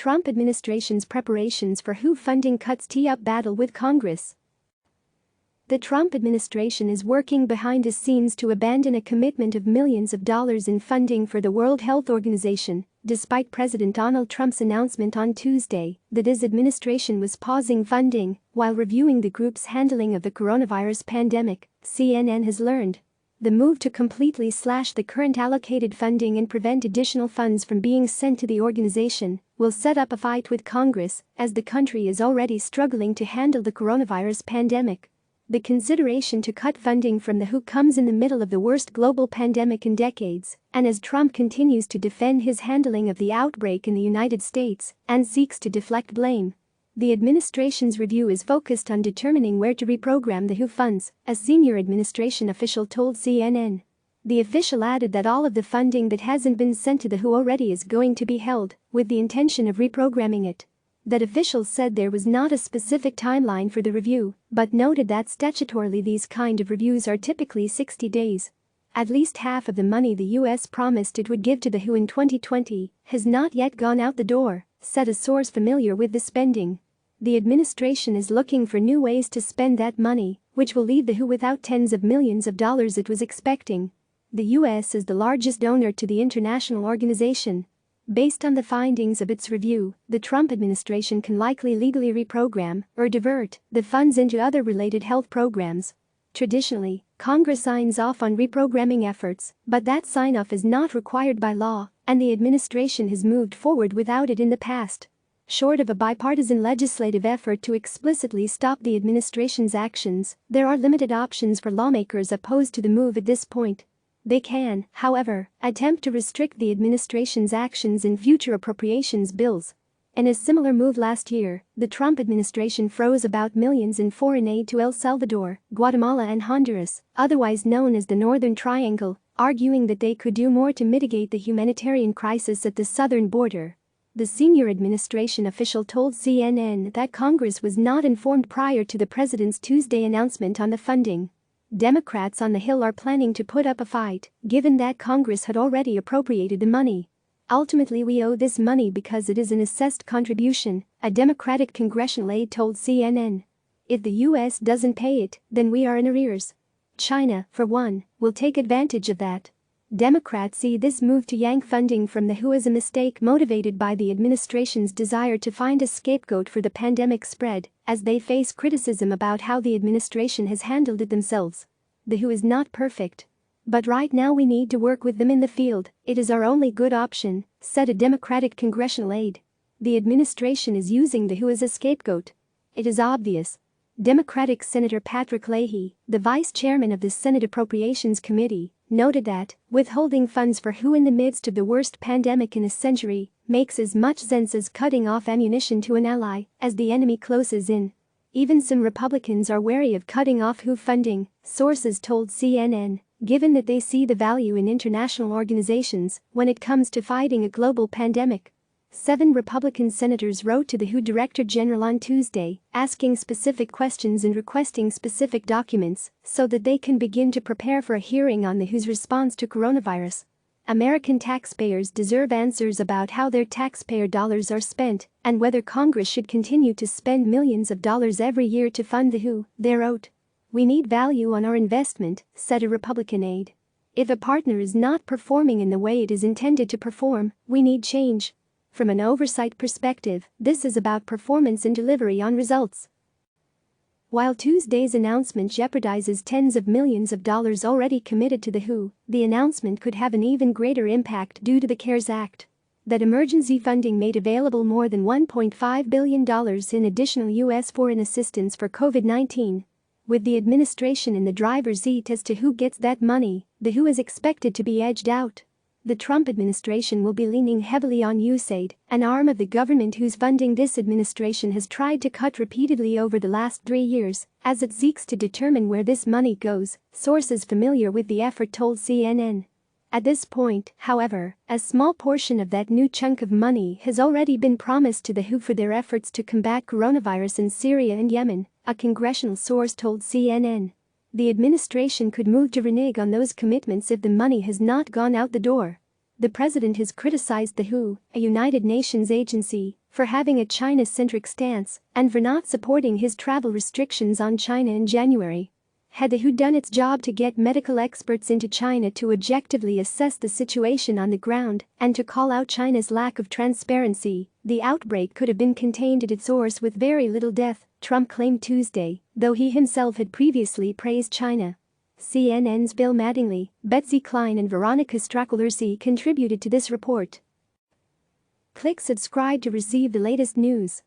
Trump administration's preparations for WHO funding cuts tee up battle with Congress. The Trump administration is working behind the scenes to abandon a commitment of millions of dollars in funding for the World Health Organization, despite President Donald Trump's announcement on Tuesday that his administration was pausing funding while reviewing the group's handling of the coronavirus pandemic. CNN has learned the move to completely slash the current allocated funding and prevent additional funds from being sent to the organization will set up a fight with Congress, as the country is already struggling to handle the coronavirus pandemic. The consideration to cut funding from the WHO comes in the middle of the worst global pandemic in decades, and as Trump continues to defend his handling of the outbreak in the United States and seeks to deflect blame. The administration's review is focused on determining where to reprogram the WHO funds, a senior administration official told CNN. The official added that all of the funding that hasn't been sent to the WHO already is going to be held, with the intention of reprogramming it. That official said there was not a specific timeline for the review, but noted that statutorily these kind of reviews are typically 60 days. At least half of the money the U.S. promised it would give to the WHO in 2020 has not yet gone out the door, said a source familiar with the spending. The administration is looking for new ways to spend that money, which will leave the WHO without tens of millions of dollars it was expecting. The U.S. is the largest donor to the international organization. Based on the findings of its review, the Trump administration can likely legally reprogram or divert the funds into other related health programs. Traditionally, Congress signs off on reprogramming efforts, but that sign-off is not required by law, and the administration has moved forward without it in the past. Short of a bipartisan legislative effort to explicitly stop the administration's actions, there are limited options for lawmakers opposed to the move at this point. They can, however, attempt to restrict the administration's actions in future appropriations bills. In a similar move last year, the Trump administration froze about millions in foreign aid to El Salvador, Guatemala and Honduras, otherwise known as the Northern Triangle, arguing that they could do more to mitigate the humanitarian crisis at the southern border. The senior administration official told CNN that Congress was not informed prior to the president's Tuesday announcement on the funding. Democrats on the Hill are planning to put up a fight, given that Congress had already appropriated the money. Ultimately, we owe this money because it is an assessed contribution, a Democratic congressional aide told CNN. If the U.S. doesn't pay it, then we are in arrears. China, for one, will take advantage of that. Democrats see this move to yank funding from the WHO as a mistake motivated by the administration's desire to find a scapegoat for the pandemic spread, as they face criticism about how the administration has handled it themselves. The WHO is not perfect. But right now we need to work with them in the field, it is our only good option, said a Democratic congressional aide. The administration is using the WHO as a scapegoat. It is obvious. Democratic Senator Patrick Leahy, the vice chairman of the Senate Appropriations Committee, noted that withholding funds for WHO in the midst of the worst pandemic in a century makes as much sense as cutting off ammunition to an ally as the enemy closes in. Even some Republicans are wary of cutting off WHO funding, sources told CNN, given that they see the value in international organizations when it comes to fighting a global pandemic. 7 Republican senators wrote to the WHO Director General on Tuesday, asking specific questions and requesting specific documents so that they can begin to prepare for a hearing on the WHO's response to coronavirus. American taxpayers deserve answers about how their taxpayer dollars are spent and whether Congress should continue to spend millions of dollars every year to fund the WHO, they wrote. We need value on our investment, said a Republican aide. If a partner is not performing in the way it is intended to perform, we need change. From an oversight perspective, this is about performance and delivery on results. While Tuesday's announcement jeopardizes tens of millions of dollars already committed to the WHO, the announcement could have an even greater impact due to the CARES Act. That emergency funding made available more than $1.5 billion in additional U.S. foreign assistance for COVID-19. With the administration in the driver's seat as to who gets that money, the WHO is expected to be edged out. The Trump administration will be leaning heavily on USAID, an arm of the government whose funding this administration has tried to cut repeatedly over the last 3 years, as it seeks to determine where this money goes, sources familiar with the effort told CNN. At this point, however, a small portion of that new chunk of money has already been promised to the WHO for their efforts to combat coronavirus in Syria and Yemen, a congressional source told CNN. The administration could move to renege on those commitments if the money has not gone out the door. The president has criticized the WHO, a United Nations agency, for having a China-centric stance and for not supporting his travel restrictions on China in January. Had the WHO done its job to get medical experts into China to objectively assess the situation on the ground and to call out China's lack of transparency, the outbreak could have been contained at its source with very little death, Trump claimed Tuesday, though he himself had previously praised China. CNN's Bill Mattingly, Betsy Klein and Veronica Strachler contributed to this report. Click subscribe to receive the latest news.